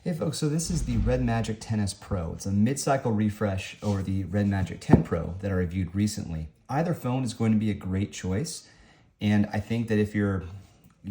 Hey folks, so this is the Redmagic 10S Pro. It's a mid-cycle refresh over the Redmagic 10 Pro that I reviewed recently. Either phone is going to be a great choice, and I think that if you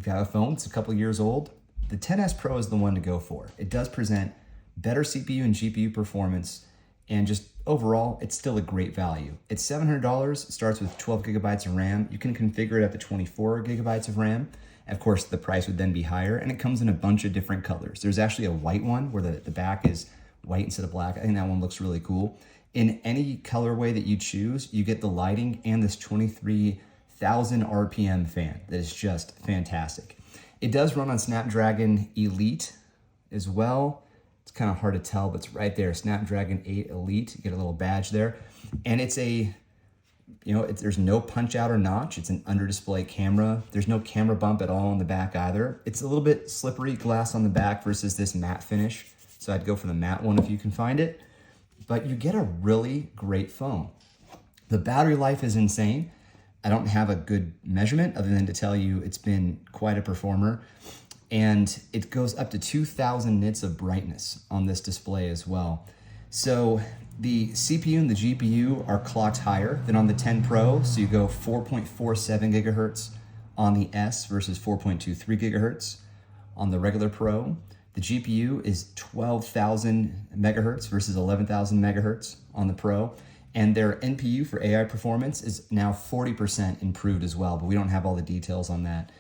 have a phone that's a couple years old, the 10S Pro is the one to go for. It does present better CPU and GPU performance, and just overall, it's still a great value. It's $700, it starts with 12 gigabytes of RAM. You can configure it up to 24 gigabytes of RAM. Of course, the price would then be higher, and it comes in a bunch of different colors. There's actually a white one where the back is white instead of black. I think that one looks really cool. In any colorway that you choose, you get the lighting and this 23,000 RPM fan that is just fantastic. It does run on Snapdragon Elite as well. It's kind of hard to tell, but it's right there, Snapdragon 8 Elite. You get a little badge there. And it's there's no punch out or notch. It's an under display camera. There's no camera bump at all on the back either. It's a little bit slippery glass on the back versus this matte finish. So I'd go for the matte one if you can find it. But you get a really great phone. The battery life is insane. I don't have a good measurement other than to tell you it's been quite a performer. And it goes up to 2,000 nits of brightness on this display as well. So the CPU and the GPU are clocked higher than on the 10 Pro. So you go 4.47 gigahertz on the S versus 4.23 gigahertz on the regular Pro. The GPU is 12,000 megahertz versus 11,000 megahertz on the Pro. And their NPU for AI performance is now 40% improved as well, but we don't have all the details on that.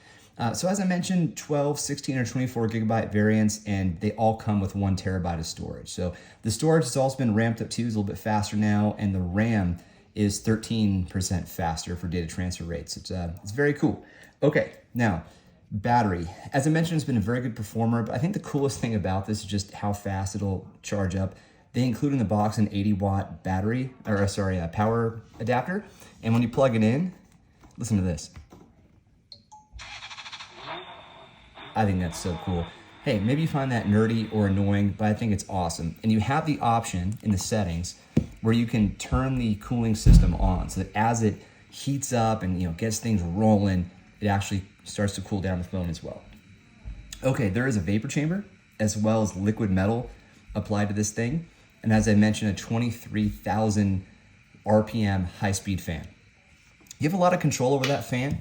So as I mentioned, 12, 16, or 24 gigabyte variants, and they all come with 1 terabyte of storage. So the storage has also been ramped up too, it's a little bit faster now, and the RAM is 13% faster for data transfer rates. It's very cool. Okay, now battery. As I mentioned, it's been a very good performer, but I think the coolest thing about this is just how fast it'll charge up. They include in the box an 80-watt power adapter, and when you plug it in, listen to this. I think that's so cool. Hey, maybe you find that nerdy or annoying, but I think it's awesome. And you have the option in the settings where you can turn the cooling system on so that as it heats up and gets things rolling, it actually starts to cool down the phone as well. Okay, there is a vapor chamber as well as liquid metal applied to this thing. And as I mentioned, a 23,000 RPM high-speed fan. You have a lot of control over that fan,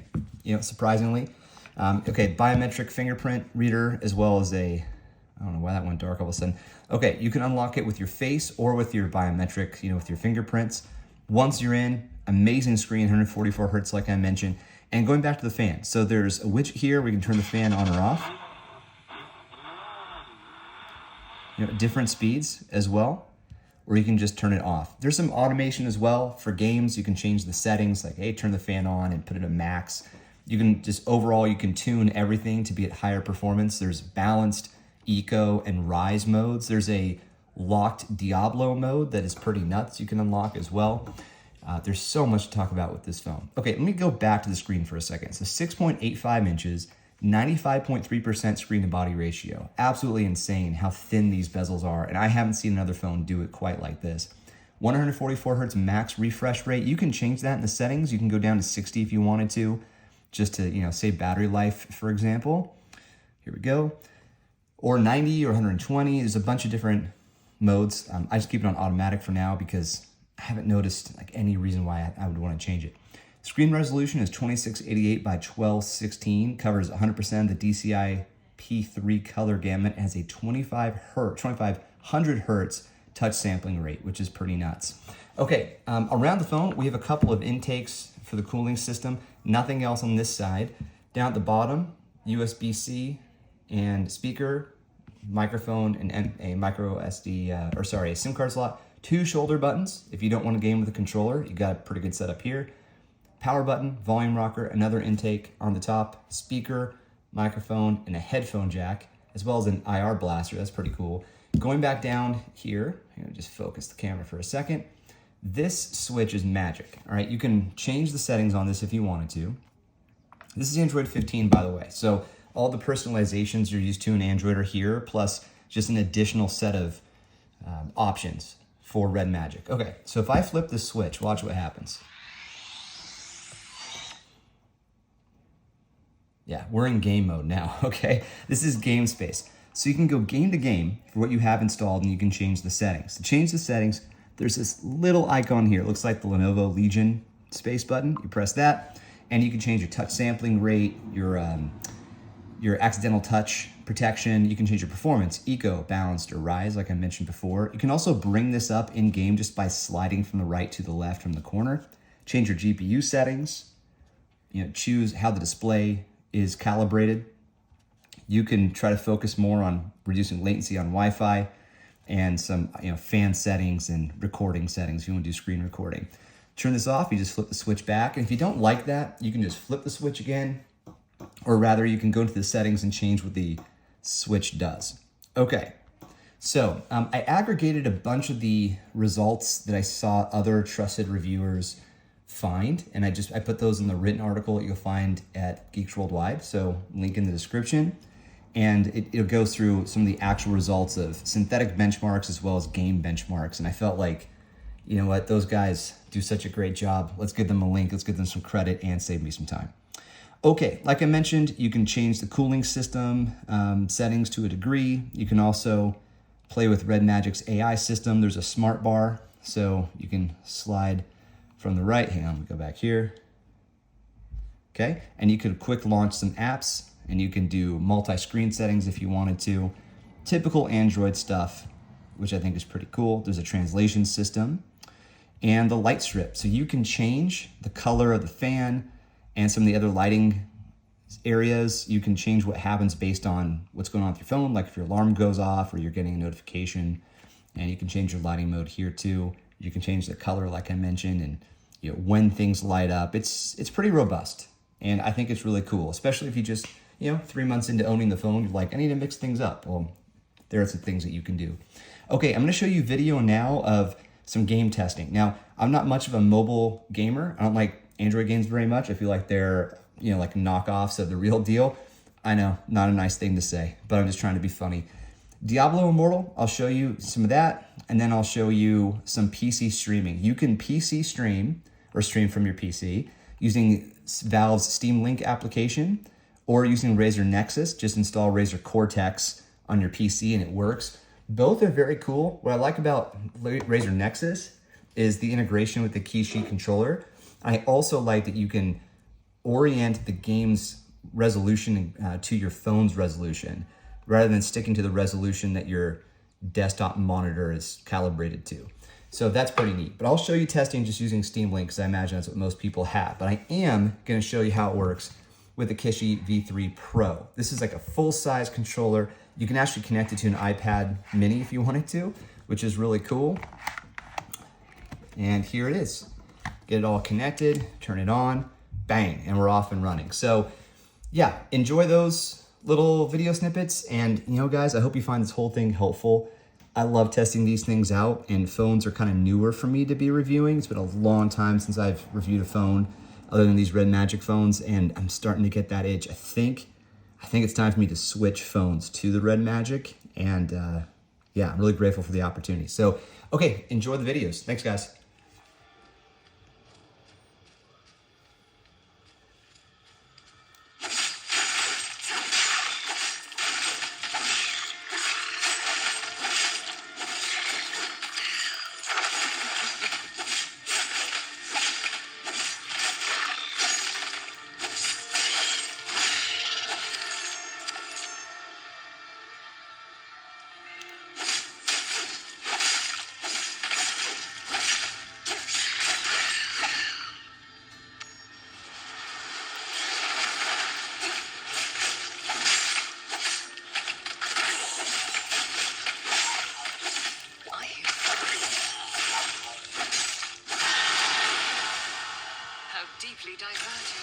surprisingly. Okay, biometric fingerprint reader, as well as I don't know why that went dark all of a sudden. Okay, you can unlock it with your face or with your biometric, with your fingerprints. Once you're in, amazing screen, 144 hertz like I mentioned. And going back to the fan, so there's a widget here where you can turn the fan on or off. Different speeds as well, or you can just turn it off. There's some automation as well for games. You can change the settings, like, hey, turn the fan on and put it at max. You can you can tune everything to be at higher performance. There's balanced, eco, and rise modes. There's a locked Diablo mode that is pretty nuts you can unlock as well. There's so much to talk about with this phone. Okay, let me go back to the screen for a second. So 6.85 inches, 95.3% screen to body ratio. Absolutely insane how thin these bezels are, and I haven't seen another phone do it quite like this. 144 hertz max refresh rate. You can change that in the settings. You can go down to 60 if you wanted to, just to save battery life, for example. Here we go. Or 90 or 120. There's a bunch of different modes. I just keep it on automatic for now because I haven't noticed any reason why I would want to change it. Screen resolution is 2688 by 1216, covers 100% of the DCI P3 color gamut, has a 2500 hertz touch sampling rate, which is pretty nuts. Okay, around the phone, we have a couple of intakes for the cooling system. Nothing else on this side. Down at the bottom, USB-C and speaker, microphone, and a micro SD, a SIM card slot. 2 shoulder buttons. If you don't want to game with a controller, you got a pretty good setup here. Power button, volume rocker, another intake on the top, speaker, microphone, and a headphone jack, as well as an IR blaster. That's pretty cool. Going back down here, I'm gonna just focus the camera for a second. This switch is magic, all right? You can change the settings on this if you wanted to. This is Android 15, by the way. So all the personalizations you're used to in Android are here, plus just an additional set of options for Redmagic. Okay, so if I flip this switch, watch what happens. Yeah, we're in game mode now, okay? This is game space. So you can go game to game for what you have installed, and you can change the settings. To change the settings, there's this little icon here. It looks like the Lenovo Legion space button. You press that, and you can change your touch sampling rate, your accidental touch protection. You can change your performance, eco, balanced, or rise, like I mentioned before. You can also bring this up in game just by sliding from the right to the left from the corner. Change your GPU settings. Choose how the display is calibrated. You can try to focus more on reducing latency on Wi-Fi and some fan settings and recording settings if you want to do screen recording. Turn this off, you just flip the switch back. And if you don't like that, you can just flip the switch again, or rather you can go into the settings and change what the switch does. Okay, so I aggregated a bunch of the results that I saw other trusted reviewers find, and I put those in the written article that you'll find at Geeks Worldwide, so link in the description. And it goes through some of the actual results of synthetic benchmarks as well as game benchmarks. And I felt like, you know what, those guys do such a great job. Let's give them a link, let's give them some credit and save me some time. Okay, like I mentioned, you can change the cooling system settings to a degree. You can also play with Redmagic's AI system. There's a smart bar, so you can slide from the right. Hang on, let me go back here. Okay, and you could quick launch some apps, and you can do multi-screen settings if you wanted to. Typical Android stuff, which I think is pretty cool. There's a translation system and the light strip. So you can change the color of the fan and some of the other lighting areas. You can change what happens based on what's going on with your phone, like if your alarm goes off or you're getting a notification. And you can change your lighting mode here too. You can change the color like I mentioned, and when things light up. It's pretty robust. And I think it's really cool, especially if you just 3 months into owning the phone, you're like, I need to mix things up. Well, there are some things that you can do. Okay, I'm gonna show you video now of some game testing. Now, I'm not much of a mobile gamer. I don't like Android games very much. I feel like they're, like knockoffs of the real deal. I know, not a nice thing to say, but I'm just trying to be funny. Diablo Immortal, I'll show you some of that, and then I'll show you some PC streaming. You can PC stream, or stream from your PC, using Valve's Steam Link application, or using Razer Nexus. Just install Razer Cortex on your PC and it works. Both are very cool. What I like about Razer Nexus is the integration with the Kishi controller. I also like that you can orient the game's resolution to your phone's resolution, rather than sticking to the resolution that your desktop monitor is calibrated to. So that's pretty neat. But I'll show you testing just using Steam Link, because I imagine that's what most people have. But I am gonna show you how it works with the Kishi V3 Pro. This is like a full-size controller. You can actually connect it to an iPad mini if you wanted to, which is really cool. And here it is. Get it all connected, turn it on, bang, and we're off and running. So yeah, enjoy those little video snippets. And guys, I hope you find this whole thing helpful. I love testing these things out, and phones are kind of newer for me to be reviewing. It's been a long time since I've reviewed a phone other than these Redmagic phones, and I'm starting to get that itch. I think it's time for me to switch phones to the Redmagic, and yeah, I'm really grateful for the opportunity. So, okay, enjoy the videos. Thanks, guys.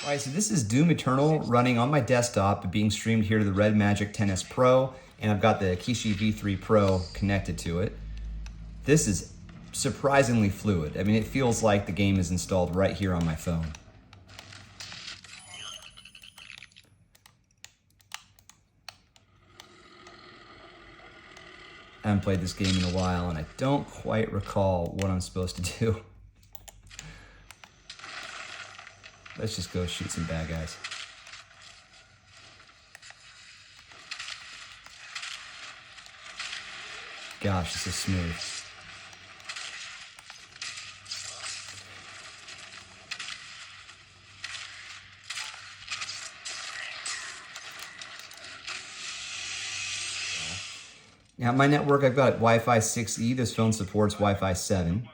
All right, so this is Doom Eternal running on my desktop, being streamed here to the Redmagic 10S Pro, and I've got the Kishi V3 Pro connected to it. This is surprisingly fluid. I mean, it feels like the game is installed right here on my phone. I haven't played this game in a while, and I don't quite recall what I'm supposed to do. Let's just go shoot some bad guys. gosh, this is smooth. Now, my network, I've got Wi-Fi 6E. This phone supports Wi-Fi 7.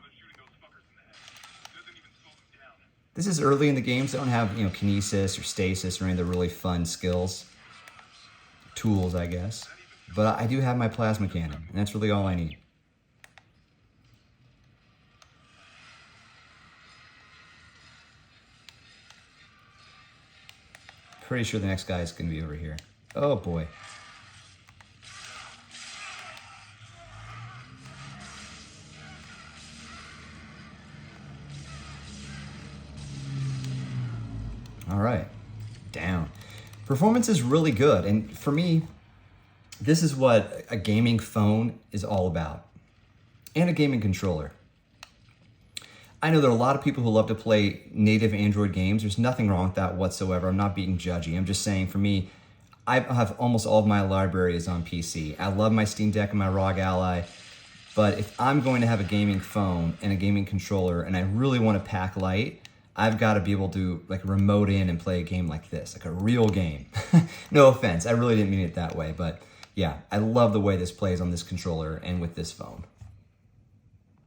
This is early in the game, so I don't have, kinesis or stasis or any of the really fun skills. Tools, I guess. But I do have my plasma cannon, and that's really all I need. Pretty sure the next guy is going to be over here. Oh, boy. All right, down. Performance is really good, and for me, this is what a gaming phone is all about, and a gaming controller. I know there are a lot of people who love to play native Android games. There's nothing wrong with that whatsoever. I'm not being judgy. I'm just saying, for me, I have almost all of my library is on PC. I love my Steam Deck and my ROG Ally, but if I'm going to have a gaming phone and a gaming controller, and I really want to pack light, I've got to be able to remote in and play a game like this, like a real game. No offense, I really didn't mean it that way, but yeah, I love the way this plays on this controller and with this phone.